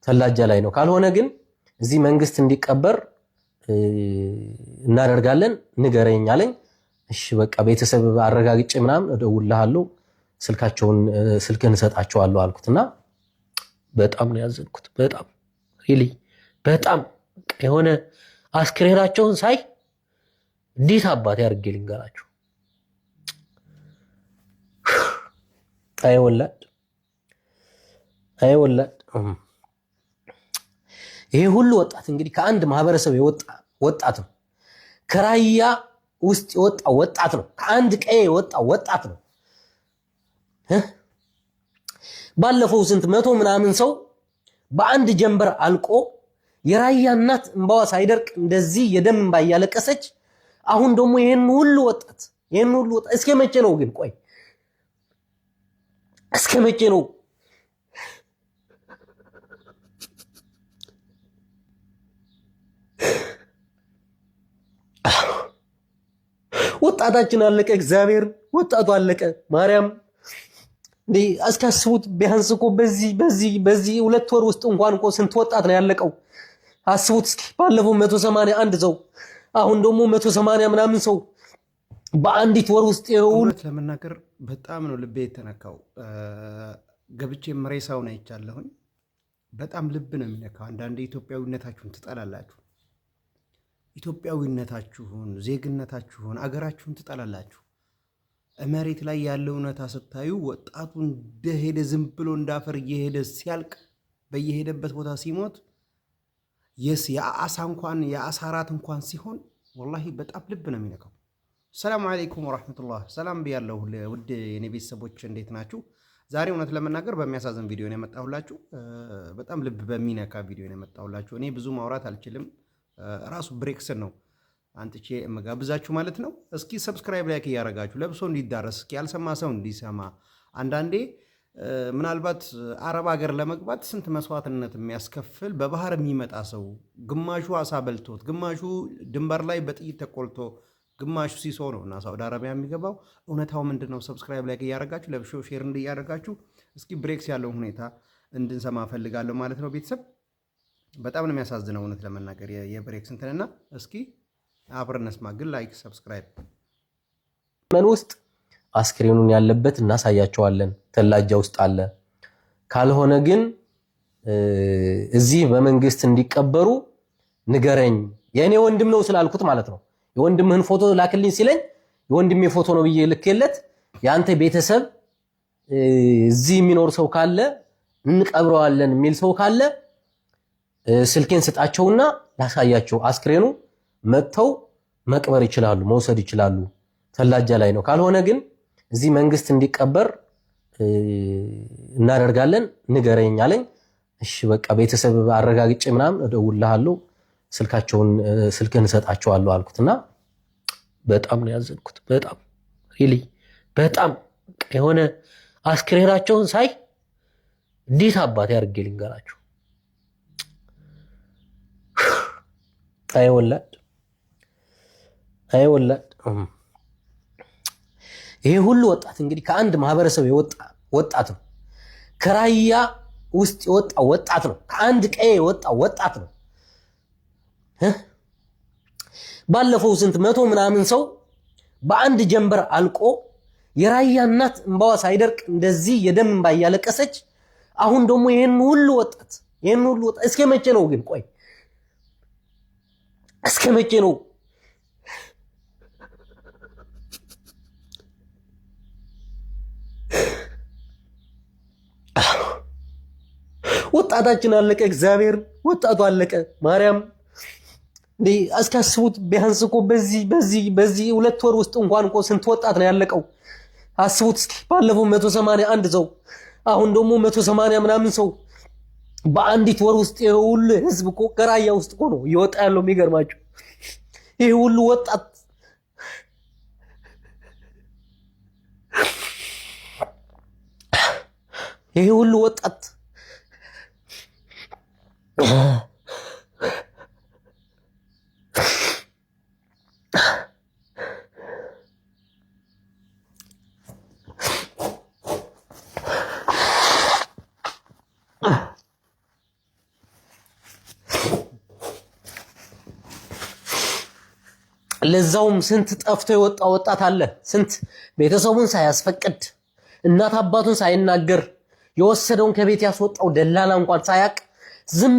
ተላጃ ላይ ነው። ካልሆነ ግን እዚህ መንግስት እንዲቀበር እናደርጋለን ንገረኝ አለኝ። እሺ በቃ ቤተሰብ አረጋግጬ ምናምን እደውልልሃለሁ ስልክህን እሰጣቸዋለሁ አልኩትና በጣም ነው ያዘንኩት። በጣም ሪሊ በጣም የሆነ አስክሬናቸውን ሳይ እንዴት አባቴ አድርጌ ልንገራቸው። አይ ወላድ ይሄ ሁሉ ወጣት እንግዲህ ከአንድ ማህበረሰብ የወጣ ወጣት ነው። ከራያ ውስጥ የወጣ ወጣት ነው። ከአንድ ቀዬ የወጣ ወጣት ነው። ባለፈው ስንት መቶ ምናምን ሰው በአንድ ጀንበር አልቆ የራያ እናት እንባዋ ሳይደርቅ እንደዚህ የደም እንባ እያለቀሰች አሁን ደግሞ ይሄን ሁሉ ወጣት እስከ መቼ ነው ግን? ቆይ እስከ መቼ ነው? ወጣታችን አለቀ። እግዚአብሔር ወጣቱ አለቀ። ማርያም እንዴ አስካስቡት። ቢያንስ እኮ በዚህ 2 ወር ውስጥ እንኳን እኮ ስንት ወጣት ነው ያለቀው? አስቡት እስኪ። ባለፈው 181 ሰው አሁን ደግሞ 180 ምናምን ሰው በአንዲት ወር ውስጥ ይሁን። ለመናገር በጣም ነው ልቤ የተነካው። ገብቼ መሬሳውን አይቻለሁኝ። በጣም ልብ ነው የሚነካው። አንዳንዴ ኢትዮጵያዊነታችሁን ትጠላላችሁ። ኢትዮጵያዊነታችሁን፣ ዜግነታችሁን፣ አገራችሁን ትጠላላችሁ። መሬት ላይ ያለው እውነታ ስታዩ ወጣቱ እንደሄደ ዝም ብሎ እንዳፈር እየሄደ ሲያልቅ በየሄደበት ቦታ ሲሞት የአሳ ራት እንኳን ሲሆን ወላሂ በጣም ልብ ነው የሚነካው። ሰላም አለይኩም ወራህመቱላህ። ሰላም ብያለሁ ውድ የኔ ቤተሰቦች፣ እንዴት ናችሁ? ዛሬ እውነት ለመናገር በሚያሳዝን ቪዲዮ ነው የመጣሁላችሁ። በጣም ልብ በሚነካ ቪዲዮ ነው የመጣሁላችሁ። እኔ ብዙ ማውራት አልችልም። ራሱ ብሬክስን ነው አንጥቼ መጋብዛችሁ ማለት ነው። እስኪ ሰብስክራይብ ላይክ እያደረጋችሁ ለብሶ እንዲዳረስ እስኪ ያልሰማ ሰው እንዲሰማ። አንዳንዴ ምናልባት አረብ ሀገር ለመግባት ስንት መስዋዕትነት የሚያስከፍል በባህር የሚመጣ ሰው ግማሹ አሳ በልቶት፣ ግማሹ ድንበር ላይ በጥይት ተቆልቶ፣ ግማሹ ሲሶ ነው እና ሳውዲ አረቢያ የሚገባው። እውነታው ምንድነው? ሰብስክራይብ ላይክ እያደረጋችሁ ለብሾ ሼር እንዲያደርጋችሁ እስኪ ብሬክስ ያለው ሁኔታ እንድንሰማ ፈልጋለሁ ማለት ነው። ቤተሰብ በጣም ነው የሚያሳዝነው እውነት ለመናገር የብሬክስ እንትንና እስኪ አብረን እንስማ። ግን ላይክ ሰብስክራይብ ምን ውስጥ አስክሬኑን ያለበት እናሳያቸዋለን። ተላጃ ውስጥ አለ። ካልሆነ ግን እዚህ በመንግስት እንዲቀበሩ ንገረኝ። የኔ ወንድም ነው ስላልኩት ማለት ነው። የወንድምህን ፎቶ ላክልኝ ሲለኝ የወንድሜ ፎቶ ነው ብዬ ልኬለት ያንተ ቤተሰብ እዚህ የሚኖር ሰው ካለ እንቀብረዋለን የሚል ሰው ካለ ስልኬን ስጣቸውና ላሳያቸው። አስክሬኑ መጥተው መቅበር ይችላሉ፣ መውሰድ ይችላሉ። ተላጃ ላይ ነው። ካልሆነ ግን እዚህ መንግስት እንዲቀበር እናደርጋለን ንገረኝ አለኝ። እሺ በቃ ቤተሰብ አረጋግጬ ምናምን እደውልልሃለሁ ስልክህን እሰጣቸዋለሁ አልኩትና በጣም ነው ያዘንኩት። በጣም ሪሊ በጣም የሆነ አስክሬናቸውን ሳይ እንዴት አባቴ አድርጌ ልንገራቸው። አይ ወላድ ይሄ ሁሉ ወጣት እንግዲህ ከአንድ ማህበረሰብ የወጣ ወጣት ነው። ከራያ ውስጥ የወጣ ወጣት ነው። ከአንድ ቀዬ የወጣ ወጣት ነው። ባለፈው ስንት መቶ ምናምን ሰው በአንድ ጀንበር አልቆ የራያ እናት እንባዋ ሳይደርቅ እንደዚህ የደም እንባ እያለቀሰች አሁን ደግሞ ይሄን ሁሉ ወጣት እስከ መቼ ነው ግን? ቆይ እስከ መቼ ነው? ወጣታችን አለቀ። እግዚአብሔር ወጣቱ አለቀ። ማርያም እንዴ አስካስቡት። ቢያንስ እኮ በዚህ 2 ወር ውስጥ እንኳን እኮ ስንት ወጣት ነው ያለቀው? አስቡት እስኪ። ባለፈው 181 ሰው አሁን ደግሞ 180 ምናምን ሰው በአንዲት ወር ውስጥ ሁሉ ህዝብ እኮ ከራያ ውስጥ እኮ ነው እየወጣ ያለው። የሚገርማችሁ ይሄ ሁሉ ወጣት ለዛውም ስንት ጠፍቶ የወጣ ወጣት አለ። ስንት ቤተሰቡን ሳያስፈቅድ እናት አባቱን ሳይናገር የወሰደውን ከቤት ያስወጣው ደላላ እንኳን ሳያቅ ዝም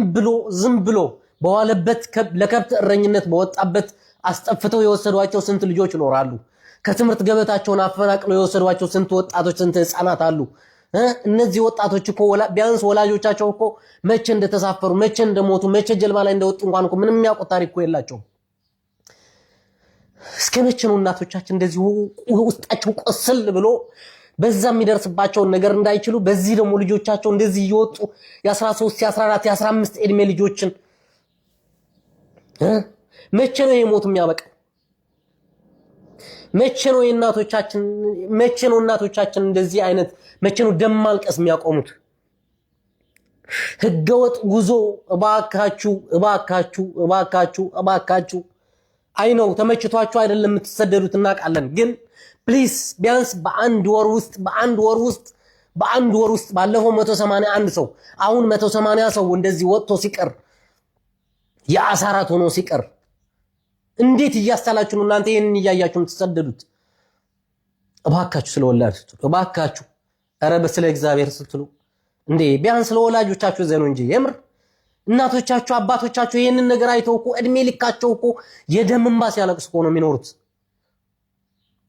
ብሎ በዋለበት ለከብት እረኝነት በወጣበት አስጠፍተው የወሰዷቸው ስንት ልጆች ይኖራሉ። ከትምህርት ገበታቸውን አፈናቅለው የወሰዷቸው ስንት ወጣቶች ስንት ህፃናት አሉ። እነዚህ ወጣቶች እኮ ቢያንስ ወላጆቻቸው እኮ መቼ እንደተሳፈሩ መቼ እንደሞቱ መቼ ጀልባ ላይ እንደወጡ እንኳን እኮ ምንም የሚያውቁት ታሪክ እኮ የላቸውም። እስከ መቼ ነው እናቶቻችን እንደዚህ ውስጣቸው ቆስል ብሎ በዛ የሚደርስባቸውን ነገር እንዳይችሉ በዚህ ደግሞ ልጆቻቸው እንደዚህ እየወጡ የ13 የ14 የ15 እድሜ ልጆችን መቼ ነው የሞት የሚያበቃው? መቼ ነው እናቶቻችን እንደዚህ አይነት መቼ ነው ደም ማልቀስ የሚያቆሙት? ህገወጥ ጉዞ እባካችሁ አይ ነው ተመችቷችሁ አይደለም የምትሰደዱት እናውቃለን። ግን ፕሊስ ቢያንስ በአንድ ወር ውስጥ ባለፈው 181 ሰው አሁን 180 ሰው እንደዚህ ወጥቶ ሲቀር የአሳራት ሆኖ ሲቀር እንዴት እያስተላችሁ ነው እናንተ ይሄንን እያያችሁ የምትሰደዱት? እባካችሁ ስለወላድ ስትሉ እባካችሁ ኧረ በስለ እግዚአብሔር ስትሉ እንዴ ቢያንስ ለወላጆቻችሁ ዘኑ እንጂ የምር እናቶቻችሁ አባቶቻችሁ ይሄንን ነገር አይተው እኮ እድሜ ልካቸው እኮ የደም እንባ ሲያለቅሱ እኮ ነው የሚኖሩት።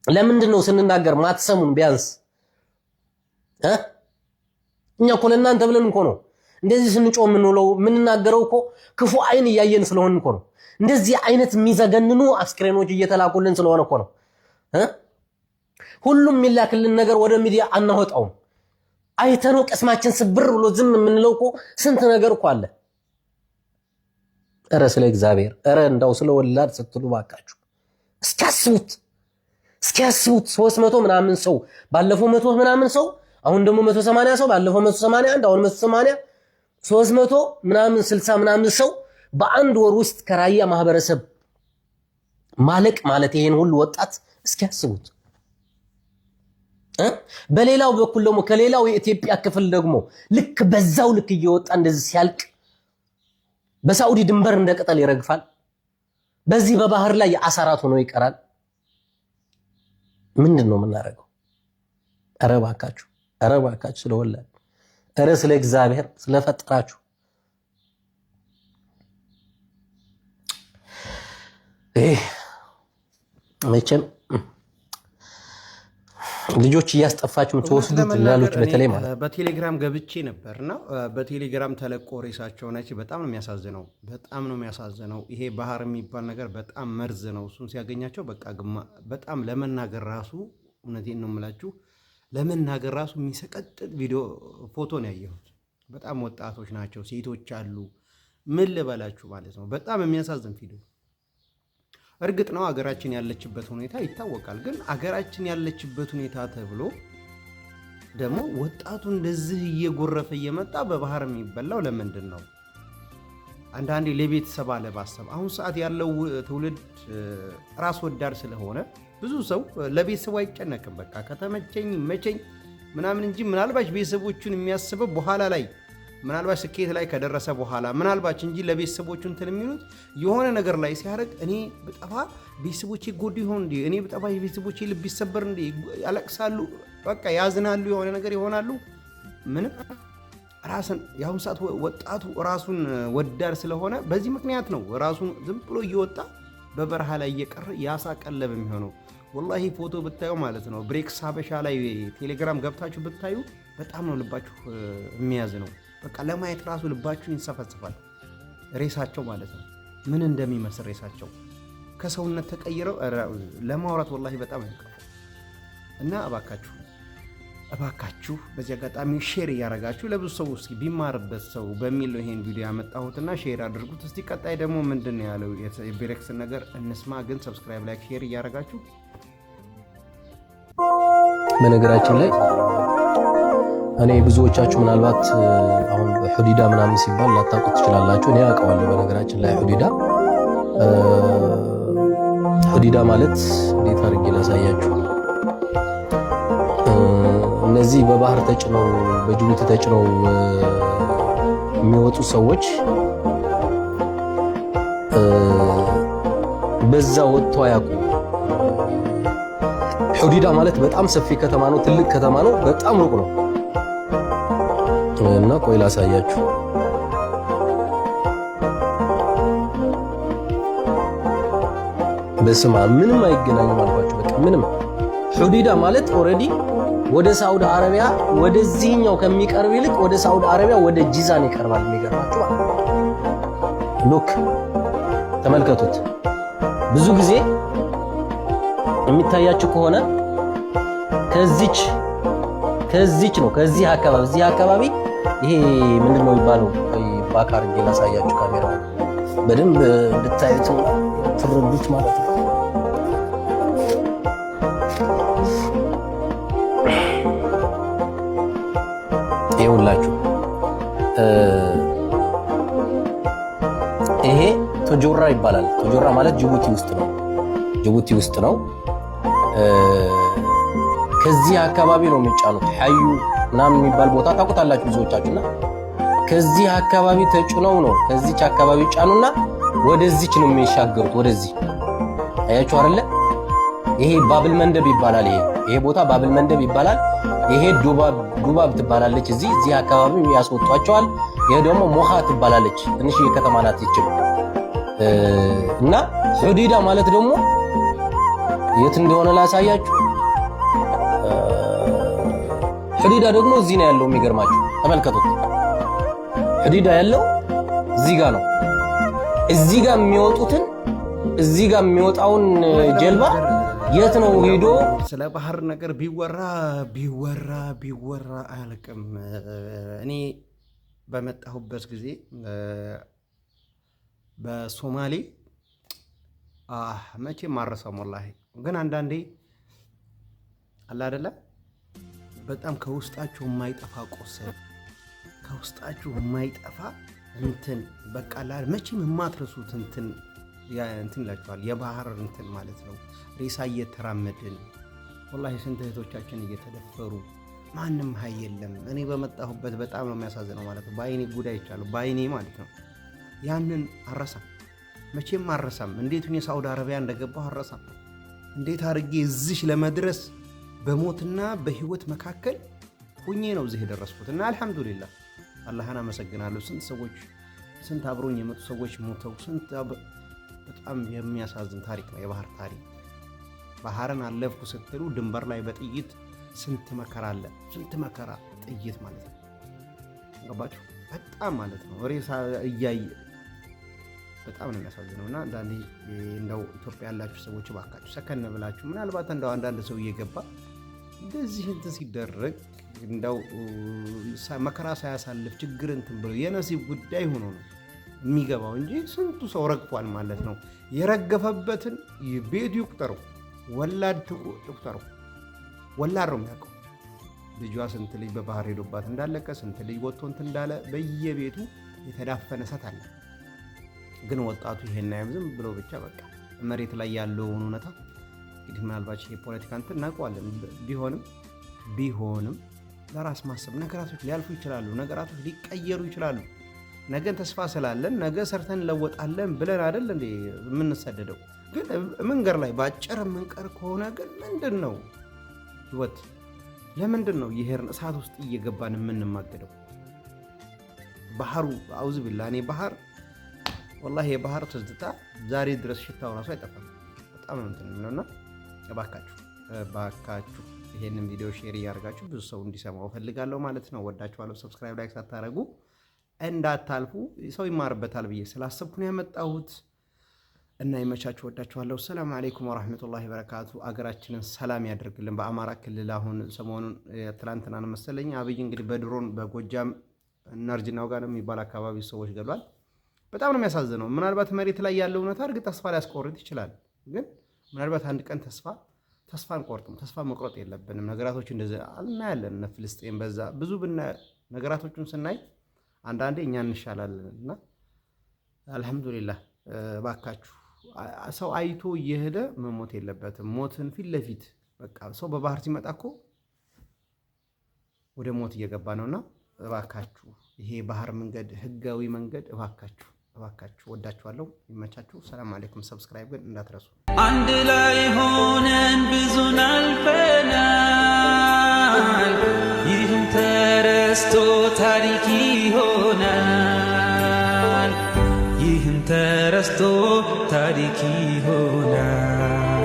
ለምንድን ነው ስንናገር ማትሰሙን? ቢያንስ እኛ እኮ ለእናንተ ብለን እኮ ነው እንደዚህ ስንጮህ የምንውለው የምንናገረው እኮ ክፉ አይን እያየን ስለሆን እኮ ነው። እንደዚህ አይነት የሚዘገንኑ አስክሬኖች እየተላኩልን ስለሆነ እኮ ነው። ሁሉም የሚላክልን ነገር ወደ ሚዲያ አናወጣውም። አይተነው ቀስማችን ስብር ብሎ ዝም የምንለው እኮ ስንት ነገር እኮ አለ። ኧረ ስለ እግዚአብሔር ኧረ እንዳው ስለ ወላድ ስትሉ ባካችሁ እስኪያስቡት 300 ምናምን ሰው ባለፈው 100 ምናምን ሰው አሁን ደግሞ 180 ሰው ባለፈው 181 አሁን 180 300 ምናምን 60 ምናምን ሰው በአንድ ወር ውስጥ ከራያ ማህበረሰብ ማለቅ ማለት ይሄን ሁሉ ወጣት እስኪያስቡት። በሌላው በኩል ደግሞ ከሌላው የኢትዮጵያ ክፍል ደግሞ ልክ በዛው ልክ እየወጣ እንደዚህ ሲያልቅ በሳዑዲ ድንበር እንደ ቅጠል ይረግፋል። በዚህ በባህር ላይ የአሳራት ሆኖ ይቀራል። ምንድነው የምናደርገው? ኧረ እባካችሁ ስለወላድ ኧረ ስለ እግዚአብሔር ስለፈጠራችሁ መቼም ልጆች እያስጠፋችሁ የምትወስዱት ላሎች በተለይ ማለት በቴሌግራም ገብቼ ነበርና በቴሌግራም ተለቆ ሬሳቸው ናቸው። በጣም ነው የሚያሳዝነው። ይሄ ባህር የሚባል ነገር በጣም መርዝ ነው። እሱን ሲያገኛቸው በቃ በጣም ለመናገር ራሱ እውነቴን ነው የምላችሁ ለመናገር ራሱ የሚሰቀጥጥ ቪዲዮ ፎቶ ነው ያየሁት። በጣም ወጣቶች ናቸው፣ ሴቶች አሉ። ምን ልበላችሁ ማለት ነው። በጣም የሚያሳዝን ቪዲዮ። እርግጥ ነው አገራችን ያለችበት ሁኔታ ይታወቃል። ግን አገራችን ያለችበት ሁኔታ ተብሎ ደግሞ ወጣቱ እንደዚህ እየጎረፈ እየመጣ በባህር የሚበላው ለምንድን ነው? አንዳንዴ ለቤተሰብ አለማሰብ። አሁን ሰዓት ያለው ትውልድ ራስ ወዳድ ስለሆነ ብዙ ሰው ለቤተሰቡ አይጨነቅም። በቃ ከተመቸኝ መቸኝ ምናምን እንጂ ምናልባት ቤተሰቦቹን የሚያስበው በኋላ ላይ ምናልባት ስኬት ላይ ከደረሰ በኋላ ምናልባት እንጂ ለቤተሰቦቹ እንትን የሚሉት የሆነ ነገር ላይ ሲያደርግ እኔ በጠፋ ቤተሰቦቼ ጎዱ ይሆን እንዴ? እኔ በጠፋ የቤተሰቦቼ ልብ ይሰበር እንዴ? ያለቅሳሉ፣ በቃ ያዝናሉ፣ የሆነ ነገር ይሆናሉ። ምንም ራስን የአሁኑ ሰዓት ወጣቱ ራሱን ወዳድ ስለሆነ በዚህ ምክንያት ነው ራሱን ዝም ብሎ እየወጣ በበረሃ ላይ እየቀረ ያሳ ቀለብ የሚሆነው። ወላሂ ፎቶ ብታዩ ማለት ነው ብሬክስ ሀበሻ ላይ ቴሌግራም ገብታችሁ ብታዩ በጣም ነው ልባችሁ የሚያዝ ነው። በቃ ለማየት ራሱ ልባችሁ ይንሰፈስፋል። ሬሳቸው ማለት ነው ምን እንደሚመስል ሬሳቸው ከሰውነት ተቀይረው ለማውራት ወላሂ በጣም ያንቀፋ እና እባካችሁ በዚህ አጋጣሚ ሼር እያደረጋችሁ ለብዙ ሰው እስኪ ቢማርበት ሰው በሚል ነው ይሄን ቪዲዮ ያመጣሁትና ሼር አድርጉት። እስቲ ቀጣይ ደግሞ ምንድን ነው ያለው የብሬክስን ነገር እንስማ። ግን ሰብስክራይብ፣ ላይክ፣ ሼር እያደረጋችሁ በነገራችን ላይ እኔ ብዙዎቻችሁ ምናልባት አሁን ሁዲዳ ምናምን ሲባል ላታውቁት ትችላላችሁ። እኔ አውቀዋለሁ። በነገራችን ላይ ሁዲዳ ማለት እንዴት አድርጌ ላሳያችሁ? እነዚህ በባህር ተጭነው በጅቡቲ ተጭነው የሚወጡ ሰዎች በዛ ወጥቶ አያውቁ። ሑዲዳ ማለት በጣም ሰፊ ከተማ ነው፣ ትልቅ ከተማ ነው፣ በጣም ሩቅ ነው እና ቆይ ላሳያችሁ። በስማ ምንም አይገናኝም አልኳችሁ። በቃ ምንም ሑዲዳ ማለት ኦልሬዲ ወደ ሳውዲ አረቢያ ወደዚህኛው ከሚቀርብ ይልቅ ወደ ሳውዲ አረቢያ ወደ ጂዛን ይቀርባል። የሚገርማችሁ ሉክ ተመልከቱት። ብዙ ጊዜ የሚታያችሁ ከሆነ ከዚች ነው ከዚህ አካባቢ ይሄ ምንድነው የሚባለው? ባካር ላሳያችሁ ካሜራው በደንብ እንድታዩት ትረዱት ማለት ነው። ይኸውላችሁ ይሄ ቶጆራ ይባላል። ቶጆራ ማለት ጅቡቲ ውስጥ ነው። ከዚህ አካባቢ ነው የሚጫኑት። ሐዩ ምናምን የሚባል ቦታ ታውቁታላችሁ ብዙዎቻችሁና ከዚህ አካባቢ ተጭነው ነው ከዚች አካባቢ ጫኑና ወደዚች ነው የሚሻገሩት። ወደዚህ አያችሁ አይደለ? ይሄ ባብል መንደብ ይባላል። ይሄ ቦታ ባብል መንደብ ይባላል። ይሄ ዱባብ ትባላለች። እዚህ አካባቢ ያስወጧቸዋል። ይሄ ደግሞ ሞሃ ትባላለች። ትንሽ የከተማ ናት ይችላል። እና ሑዲዳ ማለት ደግሞ የት እንደሆነ ላሳያችሁ። ሑዲዳ ደግሞ እዚህ ነው ያለው። የሚገርማችሁ ተመልከቱት። ሑዲዳ ያለው እዚህ ጋር ነው። እዚህ ጋር የሚወጣውን ጀልባ የት ነው ሄዶ ስለ ባህር ነገር ቢወራ አያልቅም። እኔ በመጣሁበት ጊዜ በሶማሌ መቼም ማረሳም ወላሂ። ግን አንዳንዴ አለ አይደለ በጣም ከውስጣችሁ የማይጠፋ ቆሰል፣ ከውስጣችሁ የማይጠፋ እንትን በቃ መቼም የማትረሱት እንትን ይላችኋል። የባህር እንትን ማለት ነው። ሬሳ እየተራመድን ወላሂ ስንት እህቶቻችን እየተደፈሩ ማንም ሀይ የለም። እኔ በመጣሁበት በጣም ነው የሚያሳዝነው ማለት ነው። በአይኔ ጉዳይ ይቻላል በአይኔ ማለት ነው። ያንን አረሳም፣ መቼም አረሳም። እንዴት እኔ ሳውዲ አረቢያ እንደገባሁ አረሳም። እንዴት አድርጌ እዚህ ለመድረስ በሞትና በህይወት መካከል ሁኜ ነው እዚህ የደረስኩት እና አልሐምዱሊላህ አላህን አመሰግናለሁ። ስንት አብሮኝ የመጡ ሰዎች ሞተው በጣም የሚያሳዝን ታሪክ ነው የባህር ታሪክ። ባህርን አለፍኩ ስትሉ ድንበር ላይ በጥይት ስንት መከራ አለ። ስንት መከራ ጥይት ማለት ነው። ገባችሁ? በጣም ማለት ነው ሬሳ እያየ በጣም ነው የሚያሳዝነው። እና አንዳንዴ እንደው ኢትዮጵያ ያላችሁ ሰዎች እባካችሁ ሰከን ብላችሁ ምናልባት እንደው አንዳንድ ሰው እየገባ እንደዚህ እንትን ሲደረግ እንደው መከራ ሳያሳልፍ ችግር እንትን ብሎ የነሲብ ጉዳይ ሆኖ ነው የሚገባው እንጂ ስንቱ ሰው ረግፏል ማለት ነው። የረገፈበትን ቤት ይቁጠረው፣ ወላድ ትቁጠረው። ወላድ ነው የሚያውቀው ልጇ ስንት ልጅ በባህር ሄዶባት እንዳለቀ፣ ስንት ልጅ ወጥቶ እንትን እንዳለ በየቤቱ የተዳፈነ እሳት አለ። ግን ወጣቱ ይሄን አይም ዝም ብሎ ብቻ በቃ መሬት ላይ ያለውን እውነታ እንግዲህ ምናልባት የፖለቲካ እንትን እናውቀዋለን። ቢሆንም ለራስ ማሰብ ነገራቶች ሊያልፉ ይችላሉ። ነገራቶች ሊቀየሩ ይችላሉ። ነገን ተስፋ ስላለን ነገ ሰርተን እንለወጣለን ብለን አይደል እንዴ የምንሰደደው? ግን መንገድ ላይ ባጭር የምንቀር ከሆነ ግን ምንድን ነው ህይወት? ለምንድን ነው ይሄን እሳት ውስጥ እየገባን የምንማገደው? ባህሩ አውዝ ቢላ እኔ ባህር ወላሂ የባህር ትዝታ ዛሬ ድረስ ሽታው ራሱ አይጠፋም። በጣም ነው እንትን የሚለውና እባካችሁ ይሄንን ቪዲዮ ሼር እያደረጋችሁ ብዙ ሰው እንዲሰማው ፈልጋለሁ ማለት ነው። ወዳችኋለሁ። ሰብስክራይብ ላይክ ሳታረጉ እንዳታልፉ። ሰው ይማርበታል ብዬ ስላሰብኩ ነው ያመጣሁት እና ይመቻችሁ። ወዳችኋለሁ። ሰላም አለይኩም ወራህመቱላሂ ወበረካቱ። አገራችንን ሰላም ያደርግልን። በአማራ ክልል አሁን ሰሞኑን ትላንትና ነው መሰለኝ አብይ እንግዲህ በድሮን በጎጃም እናርጅናው ጋር ነው የሚባል አካባቢ ሰዎች ገሏል። በጣም ነው የሚያሳዝነው። ምናልባት መሬት ላይ ያለው እውነታ እርግጥ ተስፋ ሊያስቆርጥ ይችላል። ግን ምናልባት አንድ ቀን ተስፋ አንቆርጥም። ተስፋ መቁረጥ የለብንም። ነገራቶች እንደዚህ እናያለን። እነ ፍልስጤም በዛ ብዙ ነገራቶቹን ስናይ አንዳንዴ እኛ እንሻላለን እና አልሐምዱሊላህ። እባካችሁ ሰው አይቶ እየሄደ መሞት የለበትም። ሞትን ፊት ለፊት በቃ ሰው በባህር ሲመጣ እኮ ወደ ሞት እየገባ ነውና እባካችሁ ይሄ ባህር መንገድ ህጋዊ መንገድ እባካችሁ እባካችሁ ወዳችኋለሁ። ይመቻችሁ። ሰላም አለይኩም። ሰብስክራይብ ግን እንዳትረሱ። አንድ ላይ ሆነን ብዙን አልፈናል። ይህም ተረስቶ ታሪክ ይሆናል። ይህም ተረስቶ ታሪክ ይሆናል።